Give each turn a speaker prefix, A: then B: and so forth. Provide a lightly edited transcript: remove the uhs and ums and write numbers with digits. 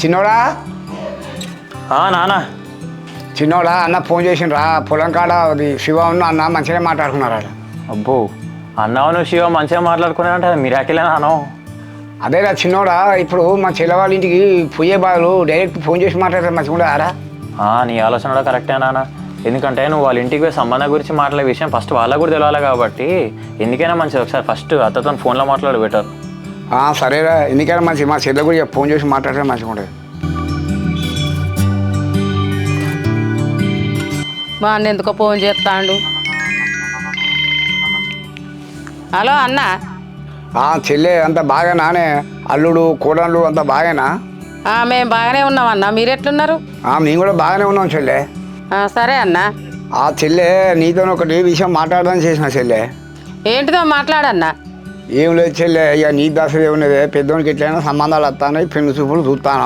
A: చిన్నోడా
B: నానా
A: చిన్నోడా అన్న ఫోన్ చేసిండ్రా పొలం కాడ అది శివ ఉన్న అన్న మంచిగా మాట్లాడుకున్నారా
B: అబ్బో అన్నావు శివ మంచిగా మాట్లాడుకున్నారంటే అది మిరాకిలేనాను.
A: అదేరా చిన్నోడా ఇప్పుడు మా చెల్లె వాళ్ళ ఇంటికి పోయే బాధలు డైరెక్ట్ ఫోన్ చేసి మాట్లాడతారు మంచిగా కూడా ఆరా.
B: నీ ఆలోచన కూడా కరెక్టే నాన్న. ఎందుకంటే నువ్వు వాళ్ళ ఇంటికి పోయి సంబంధం గురించి మాట్లాడే విషయం ఫస్ట్ వాళ్ళకు కూడా తెలియాలి కాబట్టి ఎందుకైనా మంచిది ఒకసారి ఫస్ట్ అత్తతో ఫోన్లో మాట్లాడి బెటర్.
A: సరేరా ఎందుకైనా మంచి మా చెల్లె కూడా ఫోన్ చేసి మాట్లాడితే మంచిగా ఉంటుంది.
C: మా అన్న ఎందుకో ఫోన్ చేస్తాడు. హలో అన్న.
A: చెల్లె అంత బాగా నానే అల్లుడు కోడళ్ళు అంత బాగానా?
C: మేము బాగానే ఉన్నాం అన్న, మీరు ఎట్లున్నారు?
A: మేము కూడా బాగానే ఉన్నాం చెల్లె.
C: సరే అన్న.
A: చెల్లె నీతో ఒకటి విషయం మాట్లాడడానికి చేసిన చెల్లె.
C: ఏంటిదో మాట్లాడన్నా.
A: ఏం లేదు చెల్లె, ఇక నీ దశ ఏమున్నది, పెద్దోనికి ఎట్లయినా సంబంధాలు వస్తాను, పెన్ను చూపులు చూస్తాను.